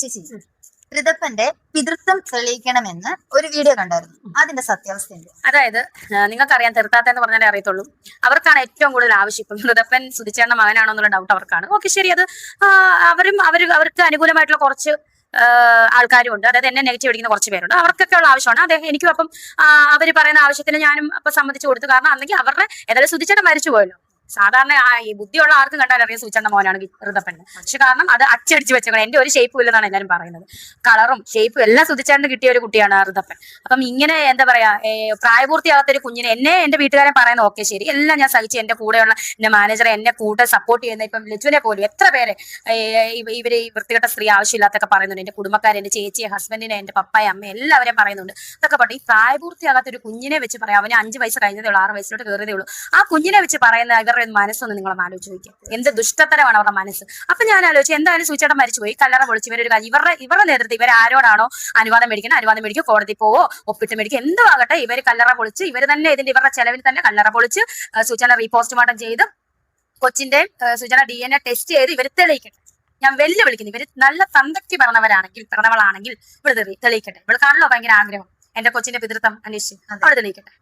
ചേച്ചി ഋതപ്പന്റെ പിതൃത്വം തെളിയിക്കണമെന്ന് ഒരു വീഡിയോ കണ്ടായിരുന്നു. അതിന്റെ സത്യാവസ്ഥ എന്ത്? അതായത് നിങ്ങൾക്കറിയാം, തെറുത്താത്ത എന്ന് പറഞ്ഞാലേ അറിയത്തുള്ളൂ. അവർക്കാണ് ഏറ്റവും കൂടുതൽ ആവശ്യം. ഇപ്പം ഋതപ്പൻ സുധിച്ചേട്ടന്റെ മകനാണോ എന്നുള്ള ഡൗട്ട് അവർക്കാണ്. ഓക്കെ, ശരി, അത് അവർക്ക് അനുകൂലമായിട്ടുള്ള കുറച്ച് ആൾക്കാരും ഉണ്ട്. അതായത് എന്നെ നെഗറ്റീവ് അടിക്കുന്ന കുറച്ച് പേരുണ്ട്. അവർക്കൊക്കെ ഉള്ള ആവശ്യമാണ്. അദ്ദേഹം എനിക്കും അപ്പം അവർ പറയുന്ന ആവശ്യത്തിന് ഞാനും അപ്പൊ സമ്മതിച്ചു കൊടുത്തു. കാരണം അല്ലെങ്കിൽ അവരുടെ ഏതായാലും സുധിച്ചേട്ടൻ മരിച്ചു പോയല്ലോ. സാധാരണ ഈ ബുദ്ധിയുള്ള ആർക്കും കണ്ടാൽ അറിയാം സൂചിച്ചേട്ടന്റെ മോനാണ് ഋതപ്പൻ. പക്ഷെ കാരണം അത് അച്ചടിച്ച് വെച്ചേക്കണം. എന്റെ ഒരു ഷേപ്പും ഇല്ലെന്നാണ് എല്ലാവരും പറയുന്നത്. കളറും ഷേപ്പും എല്ലാം സുധിച്ചേട്ടന് കിട്ടിയ ഒരു കുട്ടിയാണ് ഋതപ്പൻ. അപ്പം ഇങ്ങനെ എന്താ പറയാ, പ്രായപൂർത്തിയാകാത്ത ഒരു കുഞ്ഞിനെ എന്റെ വീട്ടുകാരൻ പറയുന്നത് ഓക്കെ ശരി, എല്ലാം ഞാൻ സഹിച്ച് എന്റെ കൂടെയുള്ള എന്റെ മാനേജറെ എന്നെ കൂടെ സപ്പോർട്ട് ചെയ്യുന്ന ഇപ്പം ലച്ചുവിനെ പോലും എത്ര പേരെ ഇവര് ഈ വൃത്തികെട്ട സ്ത്രീ ആവശ്യമില്ലാത്തൊക്കെ പറയുന്നുണ്ട്. എന്റെ കുടുംബക്കാരെ, എന്റെ ചേച്ചിയെ, ഹസ്ബൻഡിനെ, എന്റെ പപ്പായ, അമ്മ എല്ലാവരെയും പറയുന്നുണ്ട്. അതൊക്കെ പറഞ്ഞു. ഈ പ്രായപൂർത്തിയാകാത്ത ഒരു കുഞ്ഞിനെ വെച്ച് പറയാം, അവന് 5 വയസ്സ് കഴിഞ്ഞതേ ഉള്ളൂ, 6 വയസ്സിലോട്ട് കയറിയതേ ഉള്ളൂ. ആ കുഞ്ഞിനെ വെച്ച് പറയുന്ന ഇവരുടെ മനസ്സൊന്ന് നിങ്ങൾ ആലോചിച്ച് നോക്കിയാൽ എന്ത് ദുഷ്ടത്തരമാണ് അവരുടെ മനസ്സ്. അപ്പൊ ഞാൻ ആലോചിച്ചു, എന്തായാലും സൂചിച്ചേട്ടൻ മരിച്ചുപോയി, കല്ലറ പൊളിച്ച് ഇവരൊരു കാര്യം ഇവരുടെ നേതൃത്വം ഇവർ ആരോടാണോ അനുവാദം മേടിക്കും, കോടതി പോവോ, ഒപ്പിട്ട് മേടിക്കും, എന്തോ ആകട്ടെ, ഇവർ കല്ലറ പൊളിച്ച് ഇവർ തന്നെ ഇവരുടെ ചെലവിൽ തന്നെ കല്ലറ പൊളിച്ച് സൂചന റീപോസ്റ്റ്മോർട്ടം ചെയ്ത് കൊച്ചിന്റെ സൂചന DNA ടെസ്റ്റ് ചെയ്ത് ഇവർ തെളിയിക്കട്ടെ. ഞാൻ വെല്ലുവിളിക്കുന്നു. ഇവര് നല്ല തന്തയ്ക്ക് പിറന്നവളാണെങ്കിൽ ഇവർ തെളിയിക്കട്ടെ. ഇവൾക്കാണല്ലോ ഭയങ്കര ആഗ്രഹം എന്റെ കൊച്ചിന്റെ പിതൃത്വം അന്വേഷിച്ച്, അവൾ തെളിയിക്കട്ടെ.